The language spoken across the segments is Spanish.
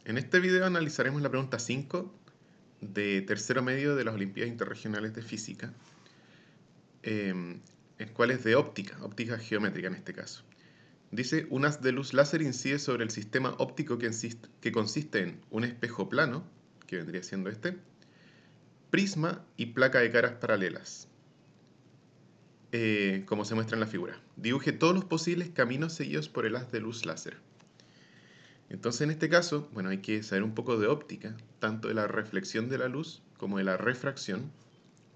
En este video analizaremos la pregunta 5 de tercero medio de las Olimpiadas Interregionales de Física, el cual es de óptica, óptica geométrica en este caso. Dice, un haz de luz láser incide sobre el sistema óptico que consiste en un espejo plano, que vendría siendo este, prisma y placa de caras paralelas, como se muestra en la figura. Dibuje todos los posibles caminos seguidos por el haz de luz láser. Entonces, en este caso, bueno, hay que saber un poco de óptica, tanto de la reflexión de la luz como de la refracción,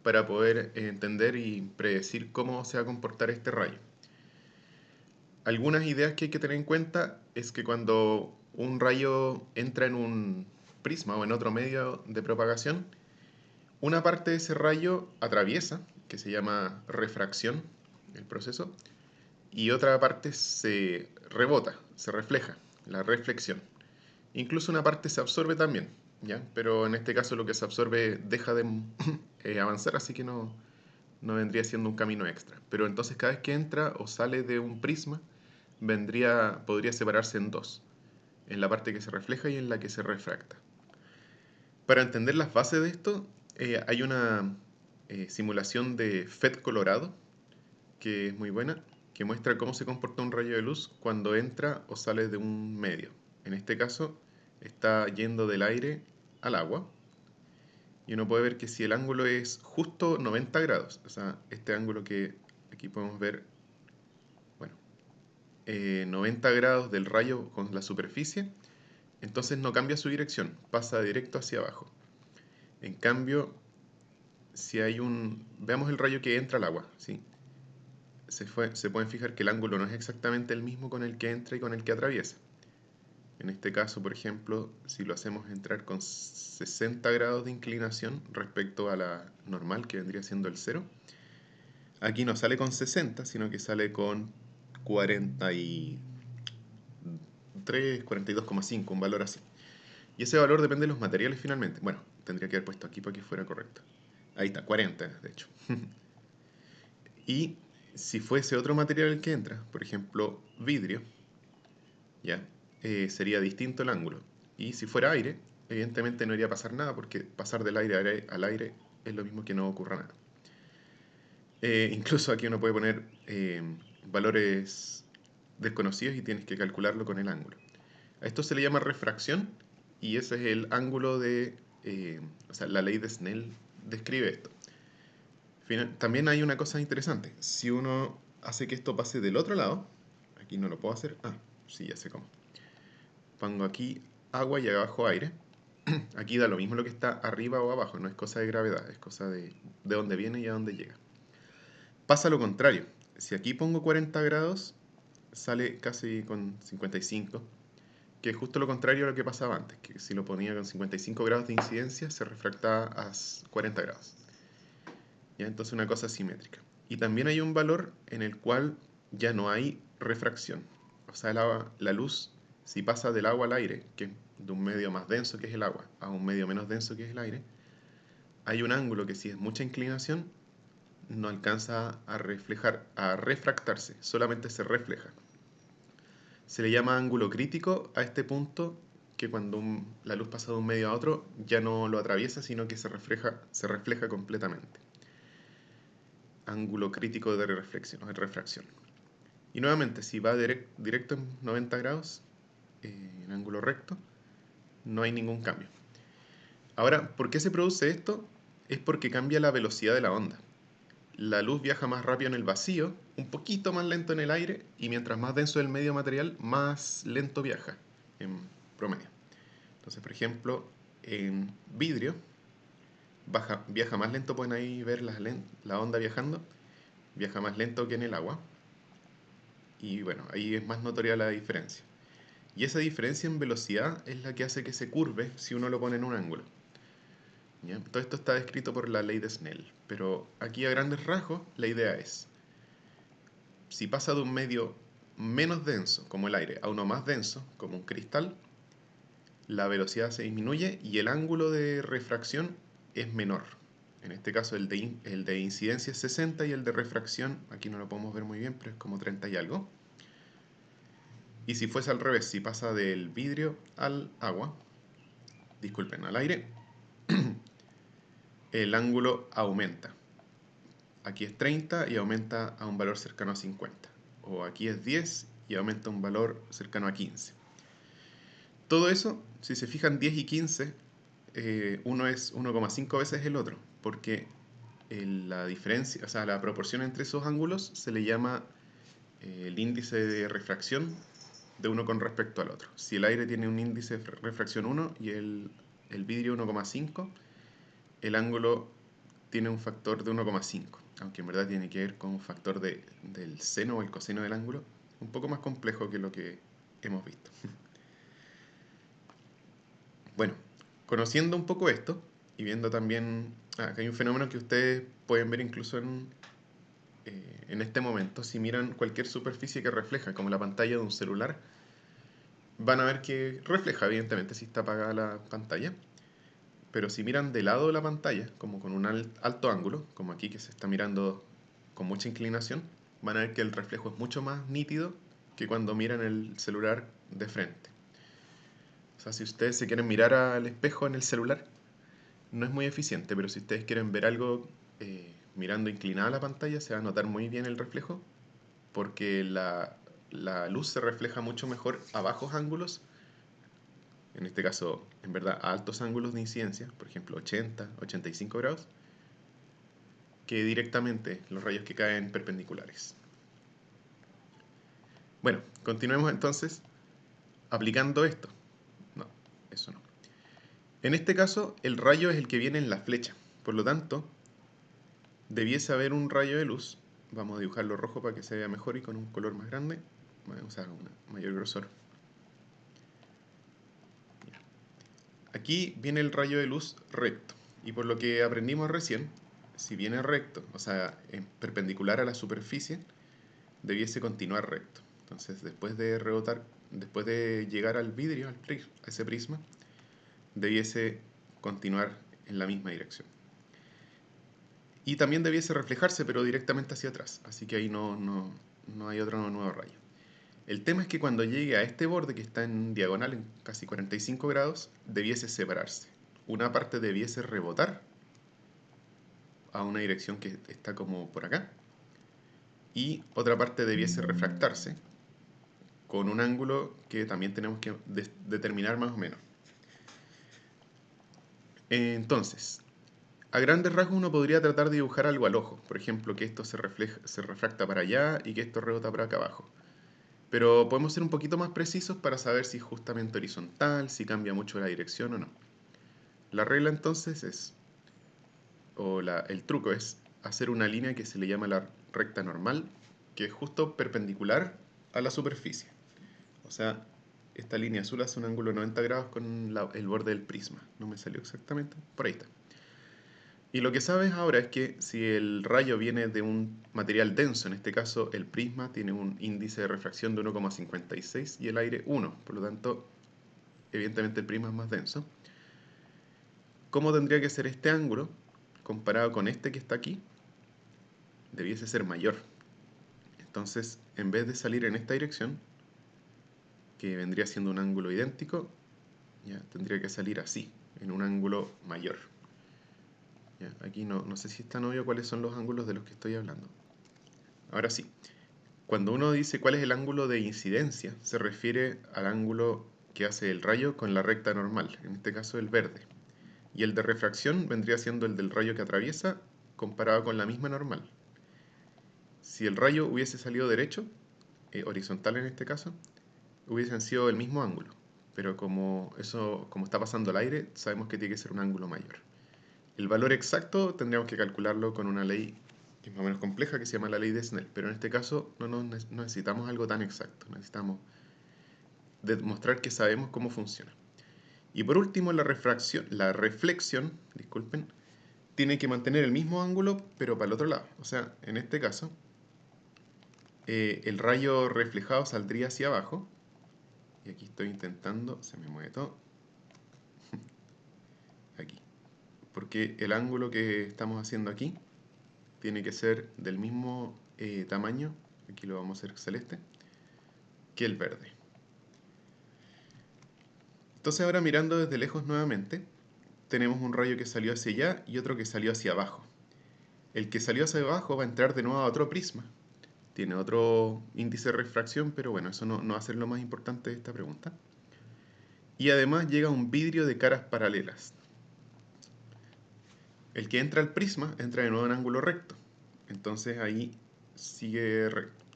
para poder entender y predecir cómo se va a comportar este rayo. Algunas ideas que hay que tener en cuenta es que cuando un rayo entra en un prisma o en otro medio de propagación, una parte de ese rayo atraviesa, que se llama refracción, el proceso, y otra parte se rebota, se refleja, la reflexión. Incluso una parte se absorbe también, ¿ya? Pero en este caso lo que se absorbe deja de avanzar, así que no vendría siendo un camino extra. Pero entonces cada vez que entra o sale de un prisma, podría separarse en dos, en la parte que se refleja y en la que se refracta. Para entender las bases de esto, hay una simulación de FET Colorado, que es muy buena, que muestra cómo se comporta un rayo de luz cuando entra o sale de un medio. En este caso, está yendo del aire al agua, y uno puede ver que si el ángulo es justo 90 grados, o sea, este ángulo que aquí podemos ver, bueno, 90 grados del rayo con la superficie, entonces no cambia su dirección, pasa directo hacia abajo. En cambio, si hay veamos el rayo que entra al agua, ¿sí? Se pueden fijar que el ángulo no es exactamente el mismo con el que entra y con el que atraviesa. En este caso, por ejemplo, si lo hacemos entrar con 60 grados de inclinación respecto a la normal, que vendría siendo el cero, aquí no sale con 60, sino que sale con 43, 42,5, un valor así. Y ese valor depende de los materiales finalmente. Bueno, tendría que haber puesto aquí para que fuera correcto. Ahí está, 40 de hecho. Y si fuese otro material el que entra, por ejemplo, vidrio, ¿ya? Sería distinto el ángulo. Y si fuera aire, evidentemente no iría a pasar nada, porque pasar del aire al aire es lo mismo que no ocurra nada. Incluso aquí uno puede poner valores desconocidos y tienes que calcularlo con el ángulo. A esto se le llama refracción y ese es el ángulo o sea, la ley de Snell describe esto. También hay una cosa interesante. Si uno hace que esto pase del otro lado, aquí no lo puedo hacer. Ah, sí, ya sé cómo. Pongo aquí agua y abajo aire. Aquí da lo mismo lo que está arriba o abajo, no es cosa de gravedad, es cosa de dónde viene y a dónde llega. Pasa lo contrario. Si aquí pongo 40 grados, sale casi con 55, que es justo lo contrario a lo que pasaba antes, que si lo ponía con 55 grados de incidencia, se refractaba a 40 grados. ¿Ya? Entonces una cosa simétrica. Y también hay un valor en el cual ya no hay refracción. O sea, la luz, si pasa del agua al aire, que es de un medio más denso que es el agua, a un medio menos denso que es el aire, hay un ángulo que si es mucha inclinación, no alcanza a reflejar, a refractarse, solamente se refleja. Se le llama ángulo crítico a este punto que cuando la luz pasa de un medio a otro ya no lo atraviesa, sino que se refleja completamente. Ángulo crítico de refracción. Y nuevamente, si va directo en 90 grados, en ángulo recto, no hay ningún cambio. Ahora, ¿por qué se produce esto? Es porque cambia la velocidad de la onda. La luz viaja más rápido en el vacío, un poquito más lento en el aire, y mientras más denso es el medio material, más lento viaja, en promedio. Entonces, por ejemplo, en vidrio, viaja más lento, pueden ahí ver la onda viajando, viaja más lento que en el agua, y bueno, ahí es más notoria la diferencia. Y esa diferencia en velocidad es la que hace que se curve si uno lo pone en un ángulo. ¿Ya? Todo esto está descrito por la ley de Snell, pero aquí a grandes rasgos la idea es, si pasa de un medio menos denso, como el aire, a uno más denso, como un cristal, la velocidad se disminuye y el ángulo de refracción es menor. En este caso el de incidencia es 60 y el de refracción, aquí no lo podemos ver muy bien, pero es como 30 y algo. Y si fuese al revés, si pasa del vidrio al agua, disculpen, al aire, el ángulo aumenta. Aquí es 30 y aumenta a un valor cercano a 50. O aquí es 10 y aumenta a un valor cercano a 15. Todo eso, si se fijan, 10 y 15, uno es 1,5 veces el otro, porque la diferencia, o sea, la proporción entre esos ángulos se le llama el índice de refracción de uno con respecto al otro. Si el aire tiene un índice de refracción 1 y el vidrio 1,5, el ángulo tiene un factor de 1,5, aunque en verdad tiene que ver con un factor del seno o el coseno del ángulo, un poco más complejo que lo que hemos visto. Bueno, conociendo un poco esto y viendo también, acá hay un fenómeno que ustedes pueden ver incluso en este momento, si miran cualquier superficie que refleja, como la pantalla de un celular, van a ver que refleja, evidentemente, si está apagada la pantalla. Pero si miran de lado de la pantalla, como con un alto ángulo, como aquí que se está mirando con mucha inclinación, van a ver que el reflejo es mucho más nítido que cuando miran el celular de frente. O sea, si ustedes se quieren mirar al espejo en el celular, no es muy eficiente, pero si ustedes quieren ver algo mirando inclinada la pantalla, se va a notar muy bien el reflejo, porque la luz se refleja mucho mejor a bajos ángulos, en este caso, en verdad, a altos ángulos de incidencia, por ejemplo 80, 85 grados, que directamente los rayos que caen perpendiculares. Bueno, continuemos entonces aplicando esto. No, eso no. En este caso, el rayo es el que viene en la flecha. Por lo tanto, debiese haber un rayo de luz. Vamos a dibujarlo rojo para que se vea mejor y con un color más grande. Vamos a usar un mayor grosor. Aquí viene el rayo de luz recto. Y por lo que aprendimos recién, si viene recto, o sea, perpendicular a la superficie, debiese continuar recto. Entonces, después de rebotar, después de llegar al vidrio, a ese prisma, debiese continuar en la misma dirección. Y también debiese reflejarse, pero directamente hacia atrás. Así que ahí no hay otro nuevo rayo. El tema es que cuando llegue a este borde que está en diagonal, en casi 45 grados, debiese separarse. Una parte debiese rebotar a una dirección que está como por acá. Y otra parte debiese refractarse con un ángulo que también tenemos que determinar más o menos. Entonces, a grandes rasgos uno podría tratar de dibujar algo al ojo. Por ejemplo, que esto se refracta para allá y que esto rebota para acá abajo. Pero podemos ser un poquito más precisos para saber si es justamente horizontal, si cambia mucho la dirección o no. La regla entonces es, el truco es, hacer una línea que se le llama la recta normal, que es justo perpendicular a la superficie. O sea, esta línea azul hace un ángulo de 90 grados con el borde del prisma. No me salió exactamente, por ahí está. Y lo que sabes ahora es que si el rayo viene de un material denso, en este caso el prisma tiene un índice de refracción de 1,56 y el aire 1, por lo tanto, evidentemente el prisma es más denso. ¿Cómo tendría que ser este ángulo comparado con este que está aquí? Debiese ser mayor. Entonces, en vez de salir en esta dirección, que vendría siendo un ángulo idéntico, ya tendría que salir así, en un ángulo mayor. Ya, aquí no sé si es tan obvio cuáles son los ángulos de los que estoy hablando. Ahora sí, cuando uno dice cuál es el ángulo de incidencia, se refiere al ángulo que hace el rayo con la recta normal, en este caso el verde. Y el de refracción vendría siendo el del rayo que atraviesa comparado con la misma normal. Si el rayo hubiese salido derecho, horizontal en este caso, hubiesen sido el mismo ángulo. Pero como está pasando al aire, sabemos que tiene que ser un ángulo mayor. El valor exacto tendríamos que calcularlo con una ley que es más o menos compleja, que se llama la ley de Snell. Pero en este caso no necesitamos algo tan exacto. Necesitamos demostrar que sabemos cómo funciona. Y por último, la reflexión, disculpen, tiene que mantener el mismo ángulo, pero para el otro lado. O sea, en este caso, el rayo reflejado saldría hacia abajo. Y aquí estoy intentando, se me mueve todo. Aquí. Porque el ángulo que estamos haciendo aquí tiene que ser del mismo tamaño, aquí lo vamos a hacer celeste, que el verde. Entonces ahora mirando desde lejos nuevamente, tenemos un rayo que salió hacia allá y otro que salió hacia abajo. El que salió hacia abajo va a entrar de nuevo a otro prisma. Tiene otro índice de refracción, pero bueno, eso no va a ser lo más importante de esta pregunta. Y además llega un vidrio de caras paralelas. El que entra al prisma entra de nuevo en ángulo recto. Entonces ahí sigue recto.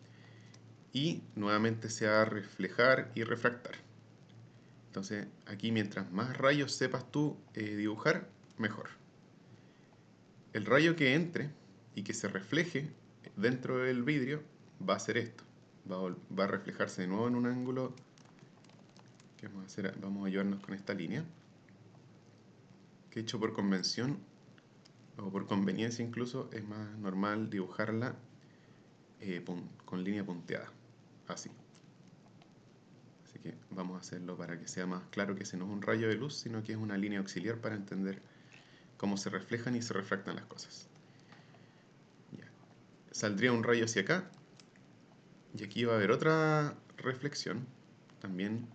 Y nuevamente se va a reflejar y refractar. Entonces aquí mientras más rayos sepas tú dibujar, mejor. El rayo que entre y que se refleje dentro del vidrio va a hacer esto. Va a reflejarse de nuevo en un ángulo que vamos a hacer. Vamos a ayudarnos con esta línea, que hecho por convención o por conveniencia incluso es más normal dibujarla con línea punteada, así. Así que vamos a hacerlo para que sea más claro que ese no es un rayo de luz, sino que es una línea auxiliar para entender cómo se reflejan y se refractan las cosas. Ya. Saldría un rayo hacia acá, y aquí va a haber otra reflexión, también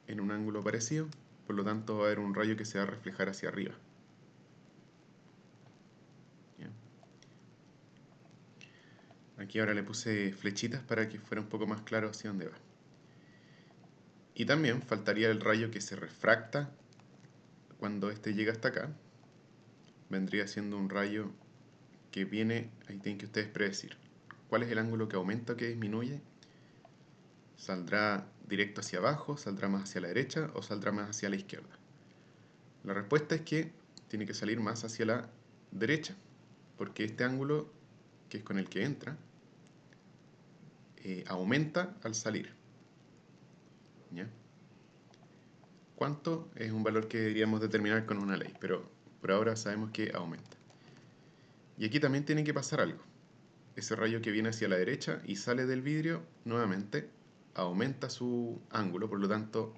en un ángulo parecido, por lo tanto va a haber un rayo que se va a reflejar hacia arriba. ¿Ya? Aquí ahora le puse flechitas para que fuera un poco más claro hacia dónde va. Y también faltaría el rayo que se refracta cuando este llega hasta acá. Vendría siendo un rayo que viene, ahí tienen que ustedes predecir cuál es el ángulo que aumenta o que disminuye. ¿Saldrá directo hacia abajo, saldrá más hacia la derecha o saldrá más hacia la izquierda? La respuesta es que tiene que salir más hacia la derecha, porque este ángulo, que es con el que entra, aumenta al salir. ¿Ya? ¿Cuánto? Es un valor que deberíamos determinar con una ley, pero por ahora sabemos que aumenta. Y aquí también tiene que pasar algo. Ese rayo que viene hacia la derecha y sale del vidrio, nuevamente aumenta su ángulo, por lo tanto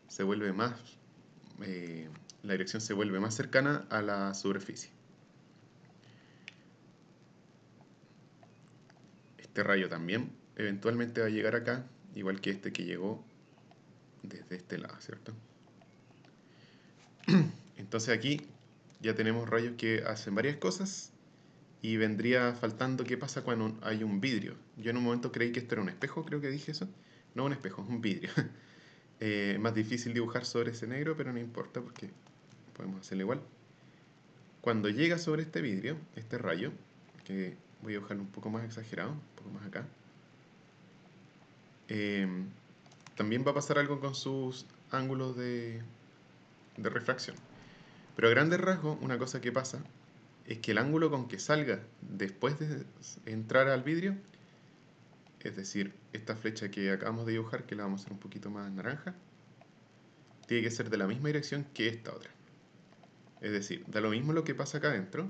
se vuelve más, la dirección se vuelve más cercana a la superficie. Este rayo también eventualmente va a llegar acá, igual que este que llegó desde este lado, ¿cierto? Entonces aquí ya tenemos rayos que hacen varias cosas y vendría faltando qué pasa cuando hay un vidrio. Yo en un momento creí que esto era un espejo, creo que dije eso. No un espejo, es un vidrio. Es más difícil dibujar sobre ese negro, pero no importa porque podemos hacerlo igual. Cuando llega sobre este vidrio, este rayo, que voy a dibujarlo un poco más exagerado, un poco más acá, también va a pasar algo con sus ángulos de refracción. Pero a grandes rasgos, una cosa que pasa es que el ángulo con que salga después de entrar al vidrio, es decir, esta flecha que acabamos de dibujar, que la vamos a hacer un poquito más naranja, tiene que ser de la misma dirección que esta otra. Es decir, da lo mismo lo que pasa acá adentro,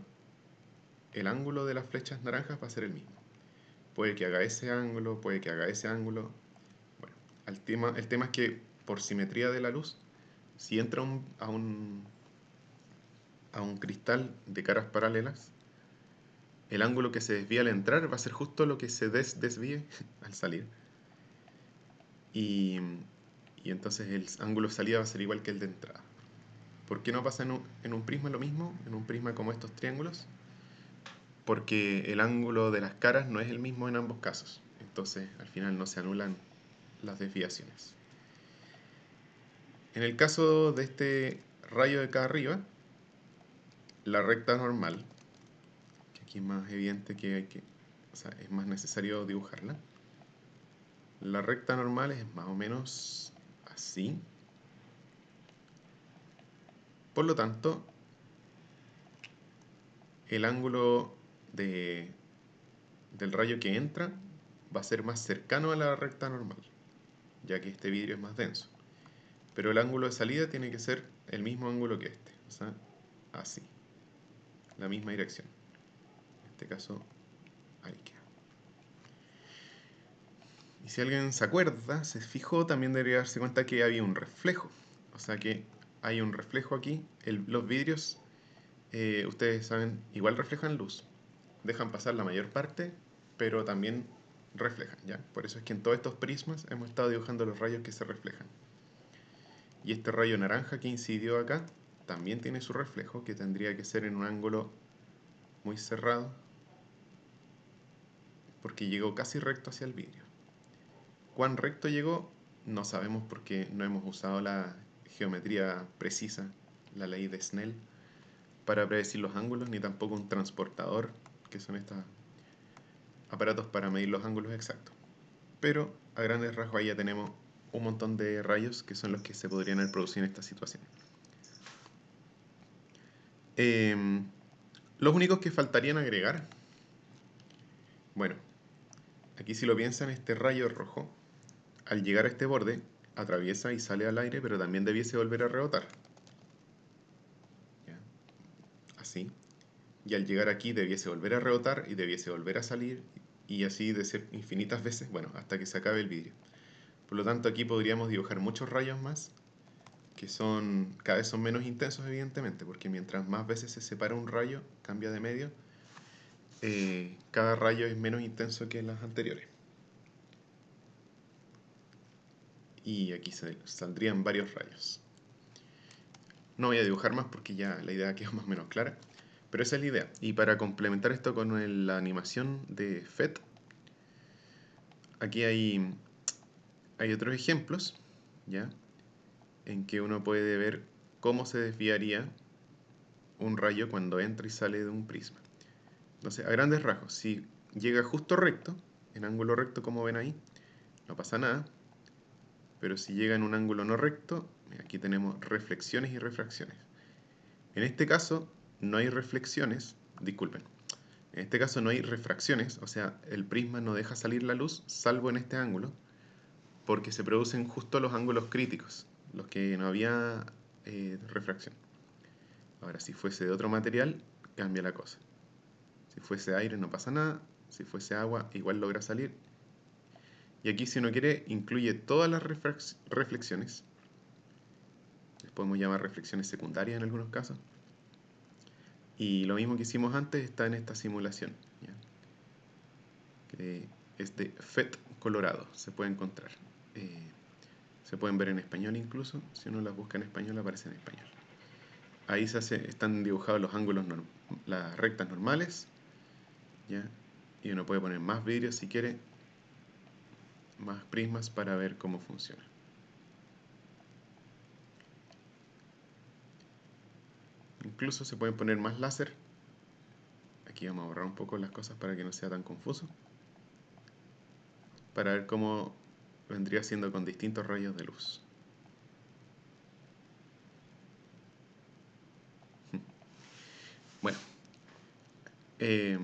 el ángulo de las flechas naranjas va a ser el mismo. Puede que haga ese ángulo, puede que haga ese ángulo. Bueno, el tema es que por simetría de la luz, si entra a un cristal de caras paralelas, el ángulo que se desvía al entrar va a ser justo lo que se desvíe al salir. Y, y entonces el ángulo de salida va a ser igual que el de entrada. ¿Por qué no pasa en un prisma lo mismo? En un prisma como estos triángulos. Porque el ángulo de las caras no es el mismo en ambos casos. Entonces al final no se anulan las desviaciones. En el caso de este rayo de acá arriba, la recta normal, que aquí es más evidente o sea, es más necesario dibujarla. La recta normal es más o menos así. Por lo tanto, el ángulo del rayo que entra va a ser más cercano a la recta normal, ya que este vidrio es más denso. Pero el ángulo de salida tiene que ser el mismo ángulo que este, o sea, así, la misma dirección. En este caso, ahí queda. Y si alguien se acuerda, se fijó, también debería darse cuenta que había un reflejo. O sea que hay un reflejo aquí. Los vidrios, ustedes saben, igual reflejan luz. Dejan pasar la mayor parte, pero también reflejan, ¿ya? Por eso es que en todos estos prismas hemos estado dibujando los rayos que se reflejan. Y este rayo naranja que incidió acá también tiene su reflejo, que tendría que ser en un ángulo muy cerrado, porque llegó casi recto hacia el vidrio. ¿Cuán recto llegó? No sabemos porque no hemos usado la geometría precisa, la ley de Snell, para predecir los ángulos, ni tampoco un transportador, que son estos aparatos para medir los ángulos exactos. Pero a grandes rasgos ahí ya tenemos un montón de rayos que son los que se podrían haber producido en esta situación. Los únicos que faltarían agregar, bueno, aquí si lo piensan, este rayo rojo, al llegar a este borde, atraviesa y sale al aire, pero también debiese volver a rebotar. ¿Ya? Así. Y al llegar aquí debiese volver a rebotar y debiese volver a salir, y así de ser infinitas veces, bueno, hasta que se acabe el vidrio. Por lo tanto, aquí podríamos dibujar muchos rayos más, que son cada vez son menos intensos, evidentemente, porque mientras más veces se separa un rayo, cambia de medio, cada rayo es menos intenso que los anteriores. Y aquí saldrían varios rayos. No voy a dibujar más porque ya la idea quedó más o menos clara, pero esa es la idea. Y para complementar esto con la animación de FET, aquí hay otros ejemplos, ¿ya? En que uno puede ver cómo se desviaría un rayo cuando entra y sale de un prisma. Entonces, a grandes rasgos, si llega justo recto, en ángulo recto como ven ahí, no pasa nada. Pero si llega en un ángulo no recto, aquí tenemos reflexiones y refracciones. En este caso, no hay reflexiones, disculpen, en este caso no hay refracciones, o sea, el prisma no deja salir la luz, salvo en este ángulo, porque se producen justo los ángulos críticos, los que no había refracción. Ahora, si fuese de otro material, cambia la cosa. Si fuese aire, no pasa nada. Si fuese agua, igual logra salir. Y aquí, si uno quiere, incluye todas las reflexiones. Les podemos llamar reflexiones secundarias en algunos casos. Y lo mismo que hicimos antes está en esta simulación, ¿ya? Que es de FET Colorado, se puede encontrar. Eh, Se pueden ver en español incluso, si uno las busca en español aparece en español. Ahí están dibujados los ángulos, las rectas normales, ¿ya? Y uno puede poner más vidrios si quiere, más prismas para ver cómo funciona. Incluso se pueden poner más láser. Aquí vamos a borrar un poco las cosas para que no sea tan confuso. Para ver cómo vendría siendo con distintos rayos de luz. Bueno, eh,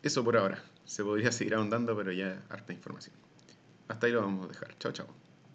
eso por ahora. Se podría seguir ahondando, pero ya harta información. Hasta ahí lo vamos a dejar. Chao, chao.